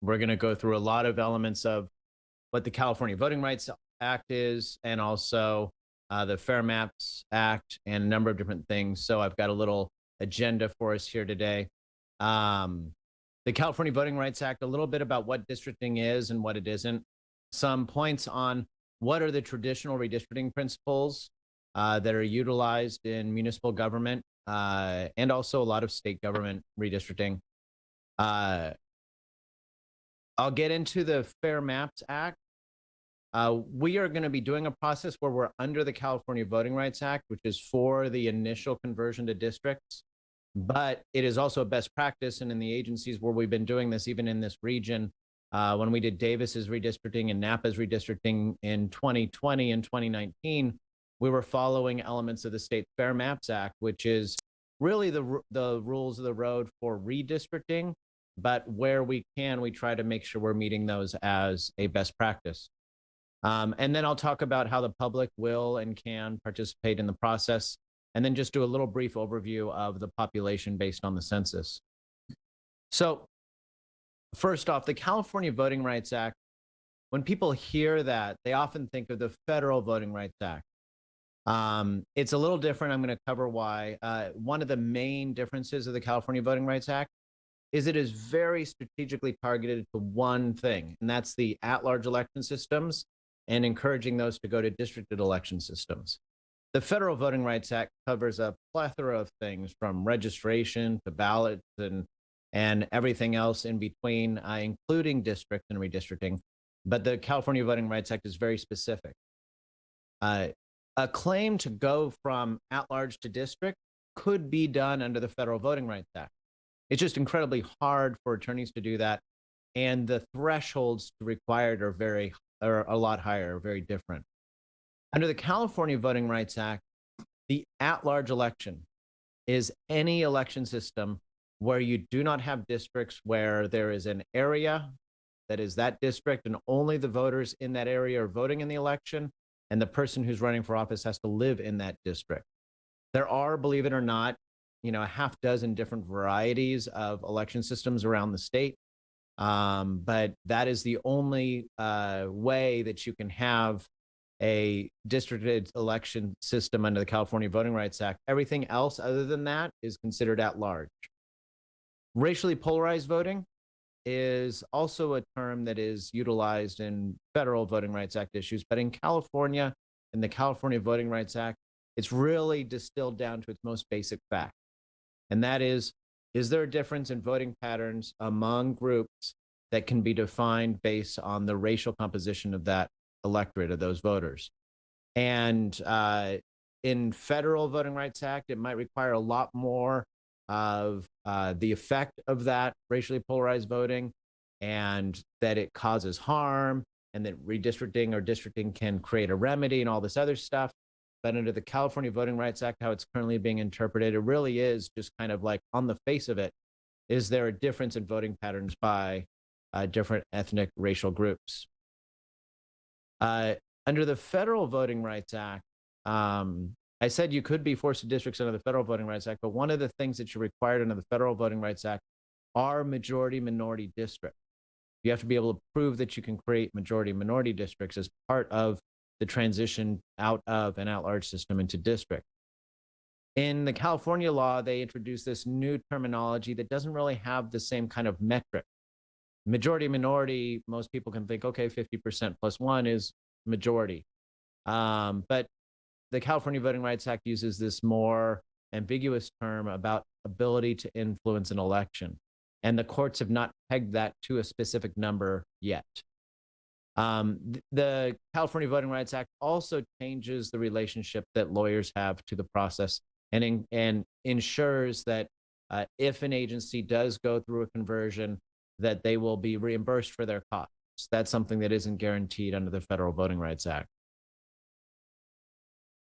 We're going to go through a lot of elements of what the California Voting Rights Act is, and also the Fair Maps Act, and a number of different things. So I've got a little agenda for us here today. The California Voting Rights Act, a little bit about what districting is and what it isn't. Some points on what are the traditional redistricting principles that are utilized in municipal government and also a lot of state government redistricting. I'll get into the Fair Maps Act. We are going to be doing a process where we're under the California Voting Rights Act, which is for the initial conversion to districts, but it is also a best practice. And in the agencies where we've been doing this, even in this region, when we did Davis's redistricting and Napa's redistricting in 2020 and 2019, we were following elements of the State Fair Maps Act, which is really the rules of the road for redistricting, but where we can, we try to make sure we're meeting those as a best practice. And then I'll talk about how the public will and can participate in the process, and then just do a little brief overview of the population based on the census. So first off, the California Voting Rights Act, when people hear that, they often think of the Federal Voting Rights Act. It's a little different. I'm going to cover why. One of the main differences of the California Voting Rights Act is it is very strategically targeted to one thing, and that's the at-large election systems and encouraging those to go to districted election systems. The Federal Voting Rights Act covers a plethora of things, from registration to ballots and everything else in between, including district and redistricting. But the California Voting Rights Act is very specific. A claim to go from at-large to district could be done under the Federal Voting Rights Act. It's just incredibly hard for attorneys to do that, and the thresholds required are a lot higher, very different. Under the California Voting Rights Act, the at-large election is any election system where you do not have districts, where there is an area that is that district and only the voters in that area are voting in the election, and the person who's running for office has to live in that district. There are, believe it or not, a half dozen different varieties of election systems around the state. But that is the only way that you can have a districted election system under the California Voting Rights Act. Everything else other than that is considered at large. Racially polarized voting is also a term that is utilized in federal Voting Rights Act issues, but in California, in the California Voting Rights Act, it's really distilled down to its most basic fact. And that is there a difference in voting patterns among groups that can be defined based on the racial composition of that electorate, of those voters? And in federal Voting Rights Act, it might require a lot more of the effect of that racially polarized voting, and that it causes harm, and that redistricting or districting can create a remedy and all this other stuff. But under the California Voting Rights Act, how it's currently being interpreted, it really is just kind of like, on the face of it, is there a difference in voting patterns by different ethnic racial groups? Under the Federal Voting Rights Act, I said you could be forced to districts under the Federal Voting Rights Act, but one of the things that you're required under the Federal Voting Rights Act are majority-minority districts. You have to be able to prove that you can create majority-minority districts as part of the transition out of an at-large system into district. In the California law, they introduced this new terminology that doesn't really have the same kind of metric. Majority-minority, most people can think, okay, 50% plus one is majority. But the California Voting Rights Act uses this more ambiguous term about ability to influence an election. And the courts have not pegged that to a specific number yet. The California Voting Rights Act also changes the relationship that lawyers have to the process, and ensures that if an agency does go through a conversion, that they will be reimbursed for their costs. That's something that isn't guaranteed under the Federal Voting Rights Act.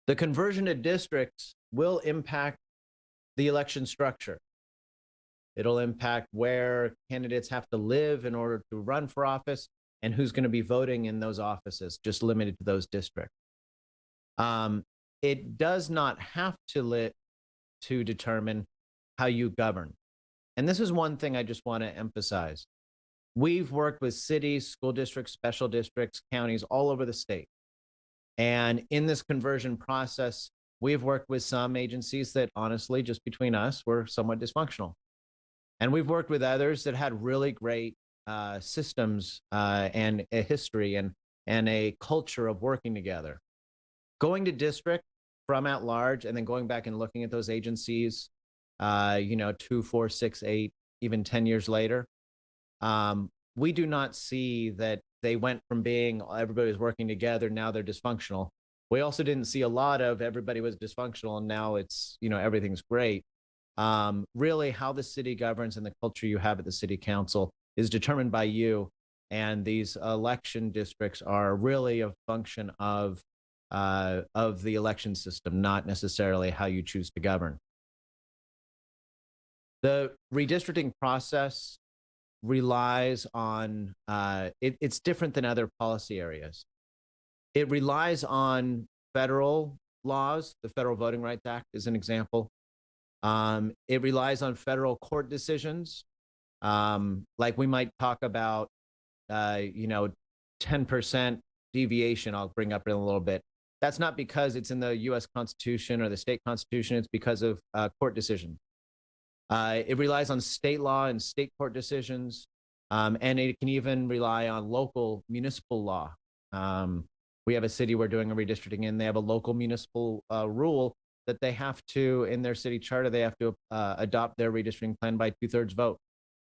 The conversion to districts will impact the election structure. It'll impact where candidates have to live in order to run for office, and who's going to be voting in those offices, just limited to those districts. It does not have to determine how you govern. And this is one thing I just want to emphasize. we've worked with cities, school districts, special districts, counties all over the state. And in this conversion process, we've worked with some agencies that honestly, just between us, were somewhat dysfunctional. And we've worked with others that had really great systems and a history and a culture of working together. Going to district from at large and then going back and looking at those agencies, 2, 4, 6, 8, even 10 years later, we do not see that they went from being everybody was working together, now they're dysfunctional. We also didn't see a lot of everybody was dysfunctional and now it's, everything's great. Really how the city governs and the culture you have at the city council is determined by you. And these election districts are really a function of the election system, not necessarily how you choose to govern. The redistricting process relies on, it's different than other policy areas. It relies on federal laws. The Federal Voting Rights Act is an example. It relies on federal court decisions. Like we might talk about, 10% deviation, I'll bring up in a little bit. That's not because it's in the US Constitution or the state constitution, it's because of court decision. It relies on state law and state court decisions, and it can even rely on local municipal law. We have a city we're doing a redistricting in, they have a local municipal rule that they have to, in their city charter, they have to adopt their redistricting plan by 2/3 vote.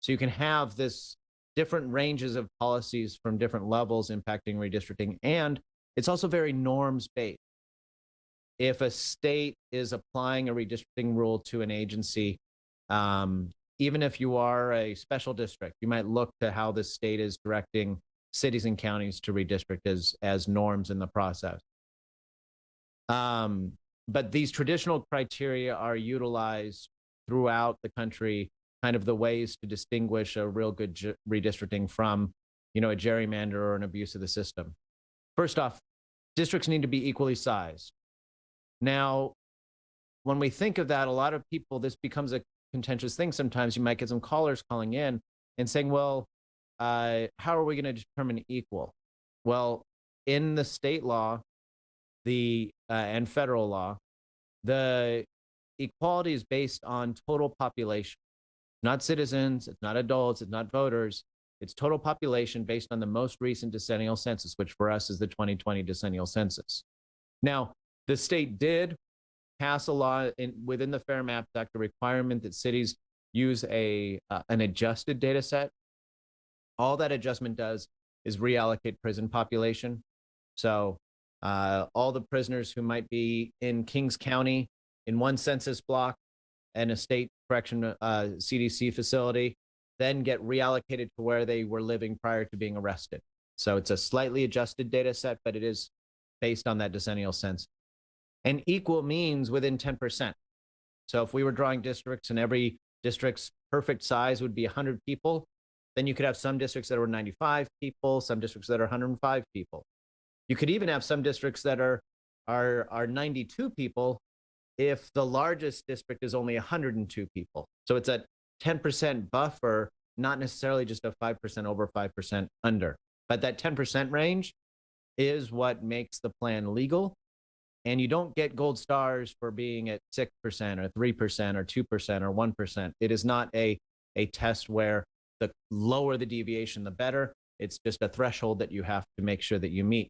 So you can have this different ranges of policies from different levels impacting redistricting, and it's also very norms-based. If a state is applying a redistricting rule to an agency, even if you are a special district, you might look to how the state is directing cities and counties to redistrict as norms in the process. But these traditional criteria are utilized throughout the country, kind of the ways to distinguish a real good redistricting from, a gerrymander or an abuse of the system. First off, districts need to be equally sized. Now, when we think of that, a lot of people, this becomes a contentious thing. Sometimes you might get some callers calling in and saying, well, how are we going to determine equal? Well, in the state law, and federal law, the equality is based on total population, not citizens, it's not adults, it's not voters, it's total population based on the most recent decennial census, which for us is the 2020 decennial census. Now, the state did pass a law within the Fair Maps Act, a requirement that cities use an adjusted data set. All that adjustment does is reallocate prison population. So all the prisoners who might be in Kings County in one census block and a state correction CDC facility then get reallocated to where they were living prior to being arrested. So it's a slightly adjusted data set, but it is based on that decennial census. And equal means within 10%. So if we were drawing districts and every district's perfect size would be 100 people, then you could have some districts that are 95 people, some districts that are 105 people. You could even have some districts that are 92 people if the largest district is only 102 people. So it's a 10% buffer, not necessarily just a 5% over, 5% under. But that 10% range is what makes the plan legal. And you don't get gold stars for being at 6% or 3% or 2% or 1%. It is not a test where the lower the deviation, the better. It's just a threshold that you have to make sure that you meet.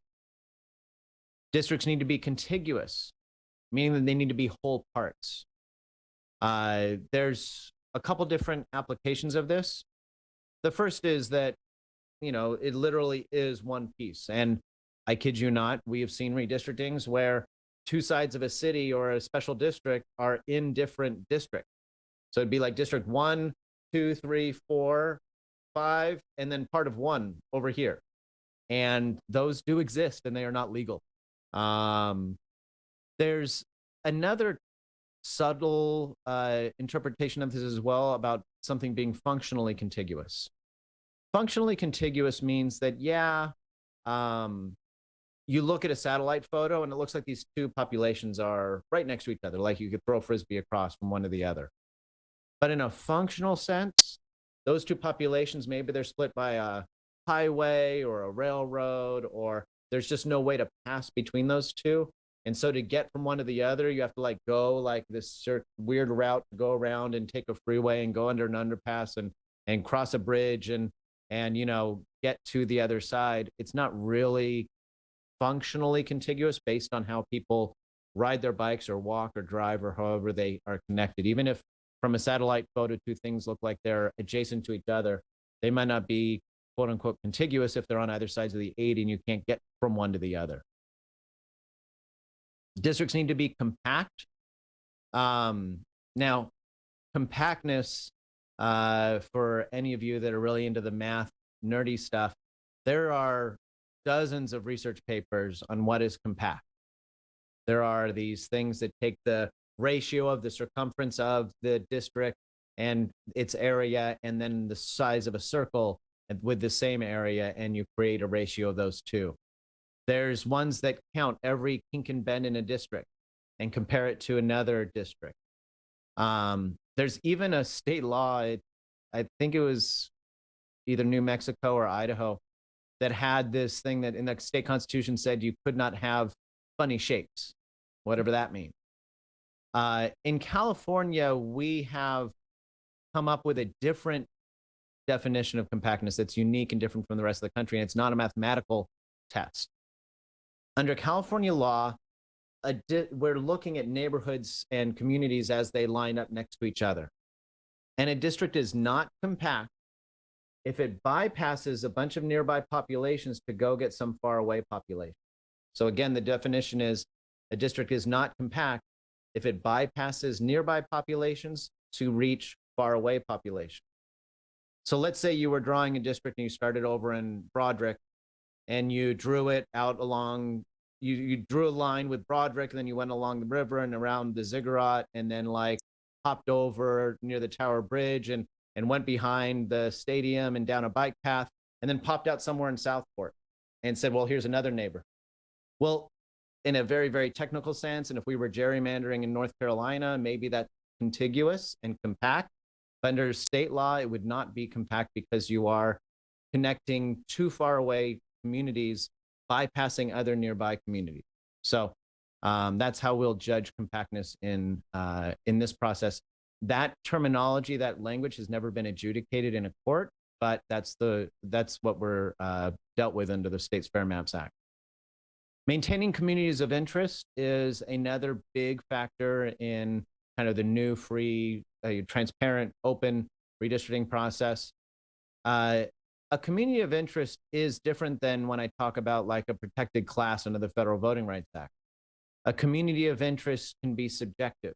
Districts need to be contiguous, meaning that they need to be whole parts. There's a couple different applications of this. The first is that, it literally is one piece. And I kid you not, we have seen redistrictings where two sides of a city or a special district are in different districts. So it'd be like district 1, 2, 3, 4, 5, and then part of 1 over here. And those do exist and they are not legal. There's another subtle interpretation of this as well about something being functionally contiguous. Functionally contiguous means that, you look at a satellite photo and it looks like these two populations are right next to each other, like you could throw a frisbee across from one to the other. But in a functional sense, those two populations, maybe they're split by a highway or a railroad, or there's just no way to pass between those two. And so to get from one to the other, you have to like go like this weird route to go around and take a freeway and go under an underpass and cross a bridge and get to the other side. It's not really functionally contiguous based on how people ride their bikes or walk or drive or however they are connected. Even if from a satellite photo two things look like they're adjacent to each other, they might not be quote unquote contiguous if they're on either sides of the 80 and you can't get from one to the other. Districts need to be compact. Now, compactness, for any of you that are really into the math, nerdy stuff, there are dozens of research papers on what is compact. There are these things that take the ratio of the circumference of the district and its area, and then the size of a circle with the same area, and you create a ratio of those two. There's ones that count every kink and bend in a district and compare it to another district. There's even a state law, I think it was either New Mexico or Idaho, that had this thing that in the state constitution said you could not have funny shapes, whatever that means. In California, we have come up with a different definition of compactness that's unique and different from the rest of the country, and it's not a mathematical test. Under California law, we're looking at neighborhoods and communities as they line up next to each other. And a district is not compact if it bypasses a bunch of nearby populations to go get some far away population. So again, the definition is a district is not compact if it bypasses nearby populations to reach far away population. So let's say you were drawing a district and you started over in Broderick and you drew it out along, you drew a line with Broderick, and then you went along the river and around the ziggurat, and then like hopped over near the Tower Bridge and went behind the stadium and down a bike path, and then popped out somewhere in Southport and said, well, here's another neighbor. Well, in a very, very technical sense, and if we were gerrymandering in North Carolina, maybe that's contiguous and compact. But under state law, it would not be compact because you are connecting too far away communities, bypassing other nearby communities. So that's how we'll judge compactness in this process. That terminology, that language has never been adjudicated in a court, but that's what we're dealt with under the State's Fair Maps Act. Maintaining communities of interest is another big factor in kind of the new, free, transparent, open redistricting process. A community of interest is different than when I talk about like a protected class under the Federal Voting Rights Act. A community of interest can be subjective.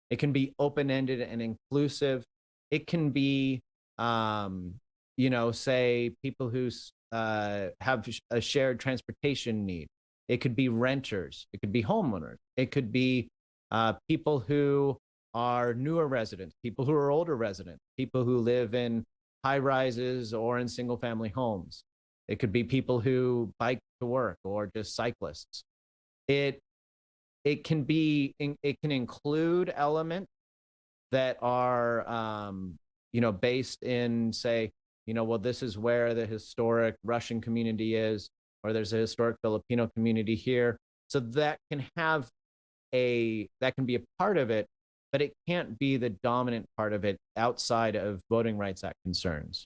It can be open-ended and inclusive. It can be, say people who have a shared transportation need. It could be renters. It could be homeowners. It could be people who are newer residents, people who are older residents, people who live in high rises or in single family homes. It could be people who bike to work or just cyclists. It can include elements that are based in, say, well, this is where the historic Russian community is, or there's a historic Filipino community here. So that can be a part of it, but it can't be the dominant part of it outside of Voting Rights Act concerns.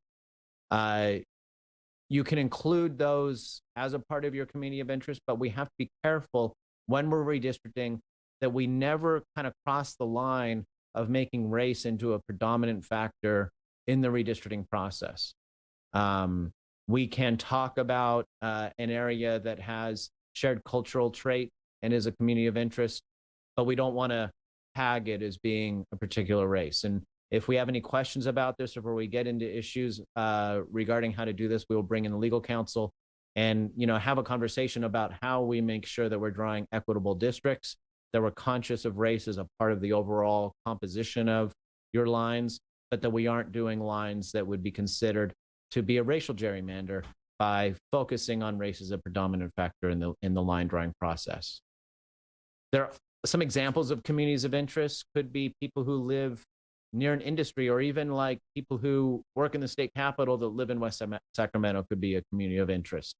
You can include those as a part of your community of interest, but we have to be careful when we're redistricting that we never kind of cross the line of making race into a predominant factor in the redistricting process. We can talk about an area that has shared cultural trait and is a community of interest, but we don't want to tag it as being a particular race. And if we have any questions about this, or where we get into issues regarding how to do this, we will bring in the legal counsel and have a conversation about how we make sure that we're drawing equitable districts, that we're conscious of race as a part of the overall composition of your lines, but that we aren't doing lines that would be considered to be a racial gerrymander by focusing on race as a predominant factor in the line drawing process. There are some examples of communities of interest. Could be people who live near an industry, or even like people who work in the state capitol that live in West Sacramento could be a community of interest.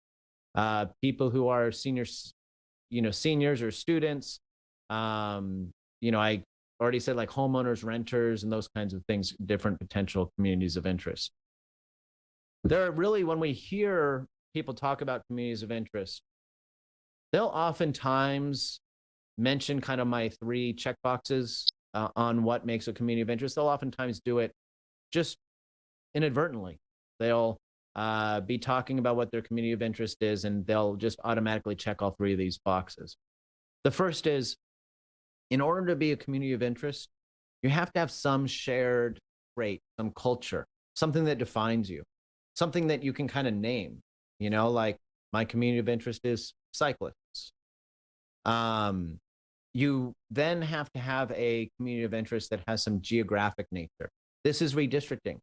People who are seniors, seniors or students. I already said like homeowners, renters, and those kinds of things, different potential communities of interest. There are really, when we hear people talk about communities of interest, they'll oftentimes mention kind of my three check boxes on what makes a community of interest. They'll oftentimes do it just inadvertently. They'll be talking about what their community of interest is, and they'll just automatically check all three of these boxes. The first is, in order to be a community of interest, you have to have some shared trait, some culture, something that defines you, something that you can kind of name, like my community of interest is cyclists. You then have to have a community of interest that has some geographic nature. This is redistricting.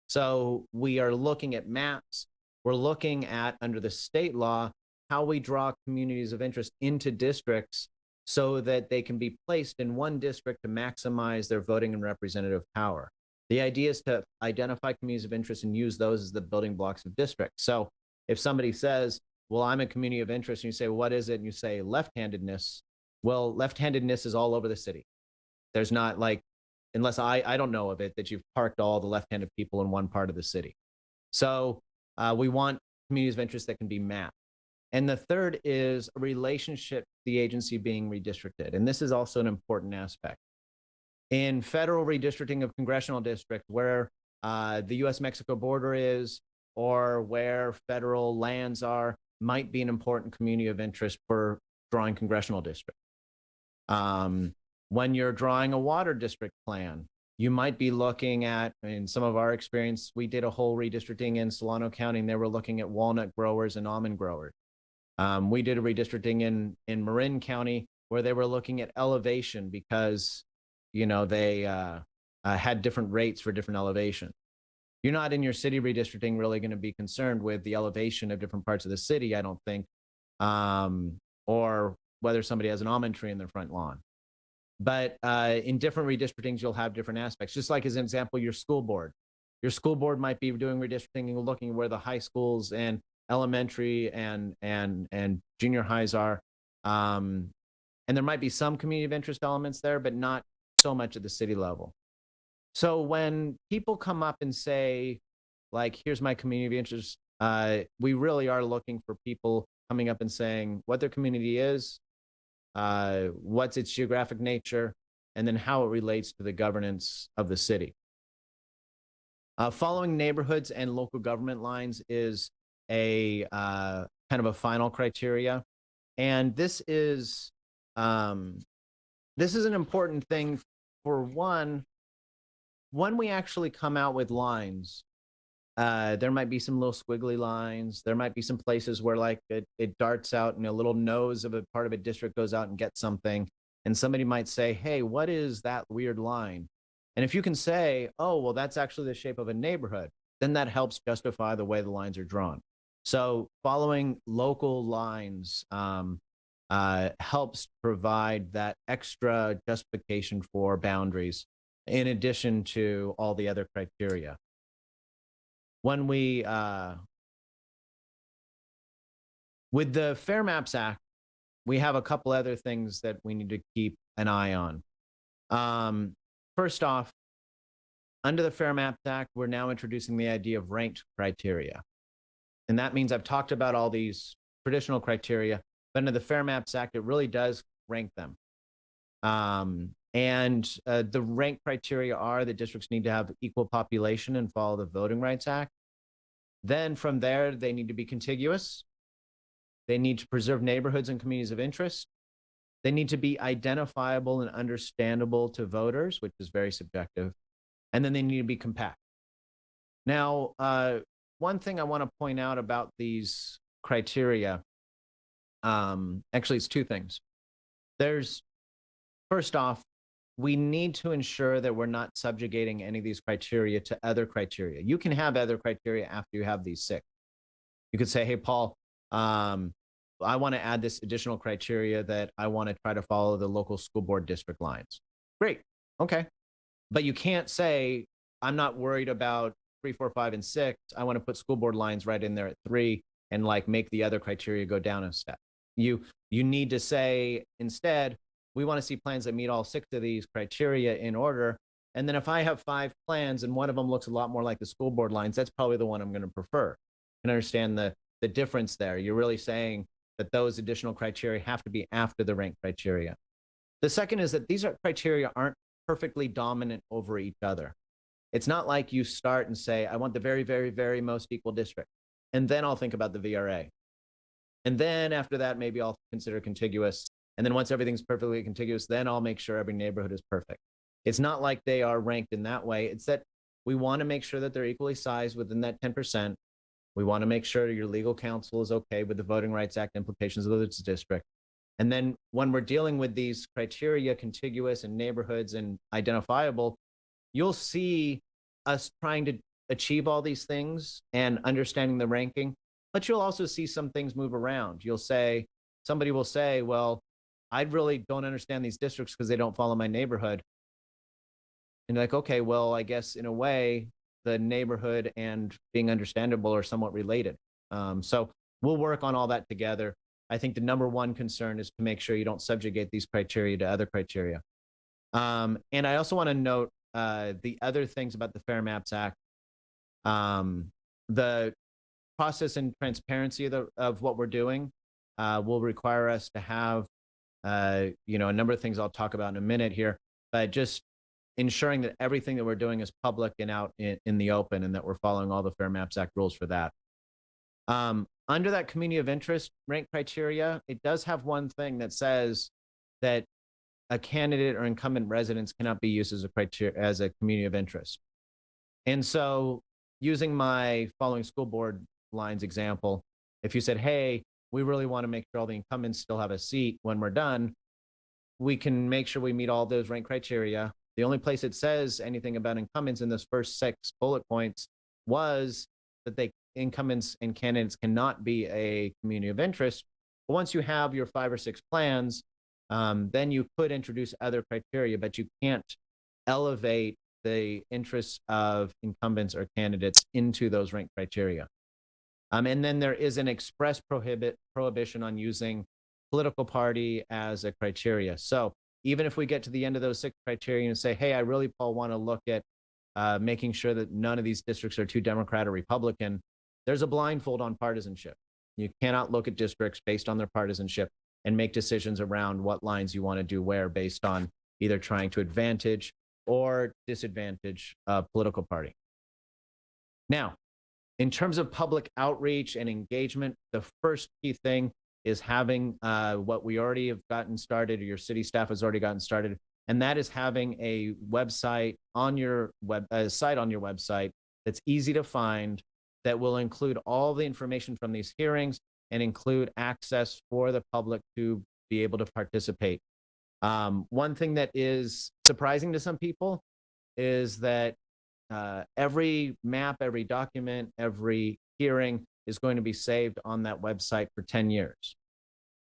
So we are looking at maps. We're looking at, under the state law, how we draw communities of interest into districts so that they can be placed in one district to maximize their voting and representative power. The idea is to identify communities of interest and use those as the building blocks of districts. So if somebody says, well, I'm a community of interest, and you say, what is it? And you say left-handedness. Well, left-handedness is all over the city. There's not like, unless I don't know of it, that you've parked all the left-handed people in one part of the city. So we want communities of interest that can be mapped. And the third is a relationship to the agency being redistricted. And this is also an important aspect. In federal redistricting of congressional districts, where the US-Mexico border is, or where federal lands are, might be an important community of interest for drawing congressional districts. When you're drawing a water district plan, you might be looking at, in some of our experience, we did a whole redistricting in Solano County, and they were looking at walnut growers and almond growers. We did a redistricting in Marin County where they were looking at elevation because, they had different rates for different elevation. You're not in your city redistricting really going to be concerned with the elevation of different parts of the city, I don't think, or whether somebody has an almond tree in their front lawn. But in different redistrictings, you'll have different aspects. Just like as an example, your school board. Your school board might be doing redistricting and looking where the high schools and elementary and junior highs are. And there might be some community of interest elements there, but not so much at the city level. So when people come up and say, like, here's my community of interest, we really are looking for people coming up and saying what their community is, what's its geographic nature, and then how it relates to the governance of the city. Following neighborhoods and local government lines is a kind of a final criteria. And this is an important thing. For one, when we actually come out with lines, there might be some little squiggly lines. There might be some places where like it darts out and a little nose of a part of a district goes out and gets something. And somebody might say, hey, what is that weird line? And if you can say, oh, well, that's actually the shape of a neighborhood, then that helps justify the way the lines are drawn. So following local lines helps provide that extra justification for boundaries in addition to all the other criteria. When we, with the Fair Maps Act, we have a couple other things that we need to keep an eye on. First off, under the Fair Maps Act, we're now introducing the idea of ranked criteria. And that means I've talked about all these traditional criteria, but under the Fair Maps Act, it really does rank them. The rank criteria are that districts need to have equal population and follow the Voting Rights Act. Then from there, they need to be contiguous. They need to preserve neighborhoods and communities of interest. They need to be identifiable and understandable to voters, which is very subjective. And then they need to be compact. Now, one thing I want to point out about these criteria, actually it's two things. First off, we need to ensure that we're not subjugating any of these criteria to other criteria. You can have other criteria after you have these six. You could say, hey, Paul, I want to add this additional criteria that I want to try to follow the local school board district lines. Great. Okay. But you can't say, I'm not worried about 3, 4, 5, and 6. I want to put school board lines right in there at 3 and like make the other criteria go down a step. You need to say instead, we want to see plans that meet all 6 of these criteria in order. And then if I have 5 plans and one of them looks a lot more like the school board lines, that's probably the one I'm going to prefer. You can understand the difference there. You're really saying that those additional criteria have to be after the rank criteria. The second is that these criteria aren't perfectly dominant over each other. It's not like you start and say, I want the very, very, very most equal district, and then I'll think about the VRA. And then after that, maybe I'll consider contiguous. And then once everything's perfectly contiguous, then I'll make sure every neighborhood is perfect. It's not like they are ranked in that way. It's that we want to make sure that they're equally sized within that 10%. We want to make sure your legal counsel is okay with the Voting Rights Act implications of its district. And then when we're dealing with these criteria, contiguous and neighborhoods and identifiable, you'll see us trying to achieve all these things and understanding the ranking, but you'll also see some things move around. Somebody will say, well, I really don't understand these districts because they don't follow my neighborhood. And you're like, okay, well, I guess in a way, the neighborhood and being understandable are somewhat related. So we'll work on all that together. I think the number one concern is to make sure you don't subjugate these criteria to other criteria. And I also want to note the other things about the Fair Maps Act. The process and transparency of what we're doing will require us to have a number of things I'll talk about in a minute here, but just ensuring that everything that we're doing is public and out in the open, and that we're following all the Fair Maps Act rules for that. Under that community of interest rank criteria, it does have one thing that says that a candidate or incumbent residence cannot be used as a community of interest. And so using my following school board lines example, if you said, hey, we really want to make sure all the incumbents still have a seat when we're done, we can make sure we meet all those rank criteria. The only place it says anything about incumbents in those first 6 bullet points was that incumbents and candidates cannot be a community of interest. But once you have your 5 or 6 plans, then you could introduce other criteria, but you can't elevate the interests of incumbents or candidates into those ranked criteria. And then there is an express prohibition on using political party as a criteria. So even if we get to the end of those 6 criteria and say, hey, I really, Paul, want to look at making sure that none of these districts are too Democrat or Republican, there's a blindfold on partisanship. You cannot look at districts based on their partisanship and make decisions around what lines you want to do where based on either trying to advantage or disadvantage a political party. Now, in terms of public outreach and engagement, the first key thing is having what we already have gotten started, or your city staff has already gotten started, and that is having a website on your website that's easy to find, that will include all the information from these hearings and include access for the public to be able to participate. One thing that is surprising to some people is that every map, every document, every hearing is going to be saved on that website for 10 years.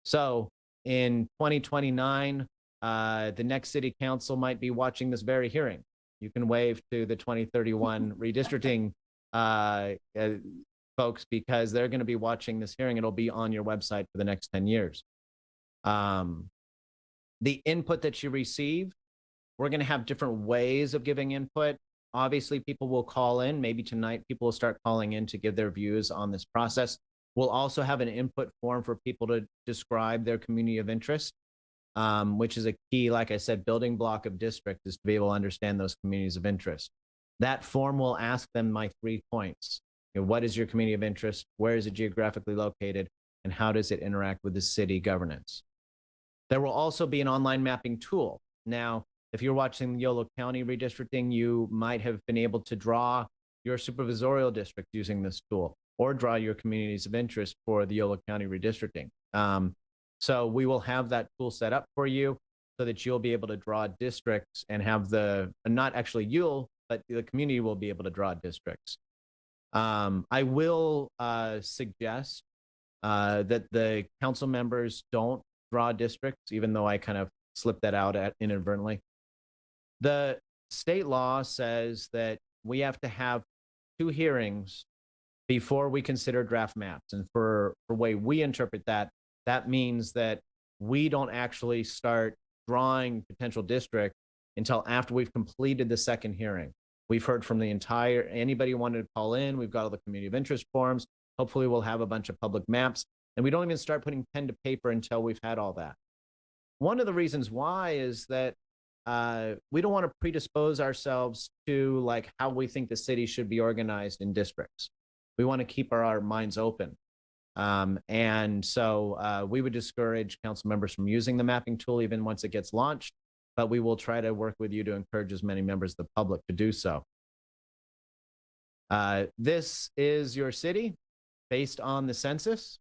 So in 2029, the next city council might be watching this very hearing. You can wave to the 2031 redistricting folks, because they're going to be watching this hearing. It'll be on your website for the next 10 years. The input that you receive, we're going to have different ways of giving input. Obviously, people will call in. Maybe tonight, people will start calling in to give their views on this process. We'll also have an input form for people to describe their community of interest, which is a key, like I said, building block of district, is to be able to understand those communities of interest. That form will ask them my 3 points. What is your community of interest? Where is it geographically located? And how does it interact with the city governance? There will also be an online mapping tool. Now, if you're watching Yolo County redistricting, you might have been able to draw your supervisorial district using this tool, or draw your communities of interest for the Yolo County redistricting. So we will have that tool set up for you so that you'll be able to draw districts and have not actually you'll, but the community will be able to draw districts. I will suggest that the council members don't draw districts, even though I kind of slipped that out inadvertently. The state law says that we have to have 2 hearings before we consider draft maps. And for the way we interpret that, that means that we don't actually start drawing potential district until after we've completed the second hearing. We've heard from the entire, anybody who wanted to call in, we've got all the community of interest forms. Hopefully we'll have a bunch of public maps, and we don't even start putting pen to paper until we've had all that. One of the reasons why is that we don't want to predispose ourselves to like how we think the city should be organized in districts. We want to keep our minds open. And so we would discourage council members from using the mapping tool even once it gets launched, but we will try to work with you to encourage as many members of the public to do so. This is your city based on the census.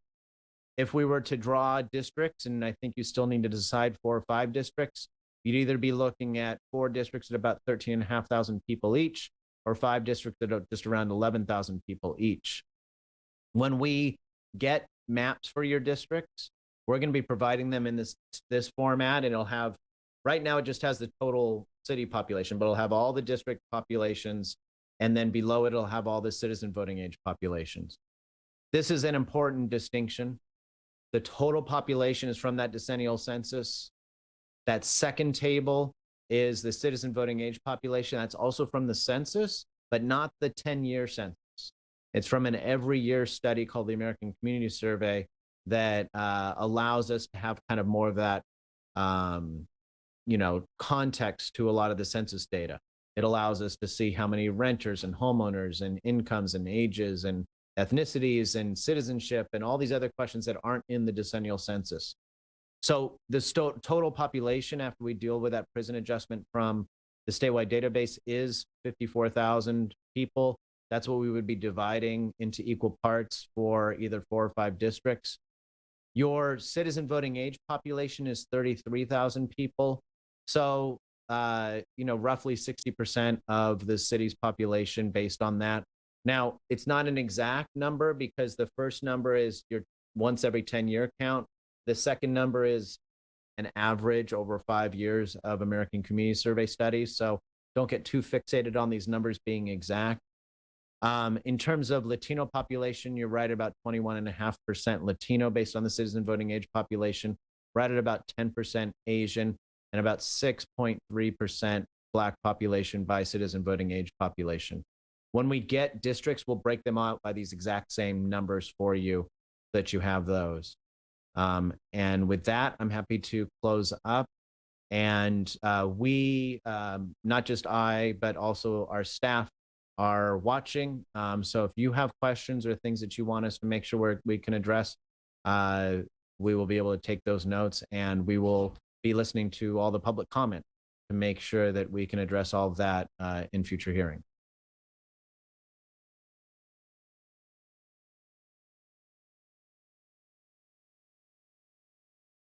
If we were to draw districts, and I think you still need to decide 4 or 5 districts, you'd either be looking at 4 districts at about 13,500 people each, or 5 districts that are just around 11,000 people each. When we get maps for your districts, we're going to be providing them in this format, and it'll have, right now it just has the total city population, but it'll have all the district populations, and then below it, it'll have all the citizen voting age populations. This is an important distinction. The total population is from that decennial census. That second table is the citizen voting age population. That's also from the census, but not the 10-year census. It's from an every year study called the American Community Survey that allows us to have kind of more of that, context to a lot of the census data. It allows us to see how many renters and homeowners and incomes and ages and ethnicities and citizenship and all these other questions that aren't in the decennial census. So the total population after we deal with that prison adjustment from the statewide database is 54,000 people. That's what we would be dividing into equal parts for either 4 or 5 districts. Your citizen voting age population is 33,000 people. So, roughly 60% of the city's population based on that. Now, it's not an exact number because the first number is your once every 10-year count. The second number is an average over 5 years of American Community Survey studies. So don't get too fixated on these numbers being exact. In terms of Latino population, you're right about 21.5% Latino based on the citizen voting age population, right at about 10% Asian, and about 6.3% Black population by citizen voting age population. When we get districts, we'll break them out by these exact same numbers for you so that you have those. And with that, I'm happy to close up. And we, not just I, but also our staff are watching. So if you have questions or things that you want us to make sure we can address, we will be able to take those notes, and we will be listening to all the public comment to make sure that we can address all of that in future hearings.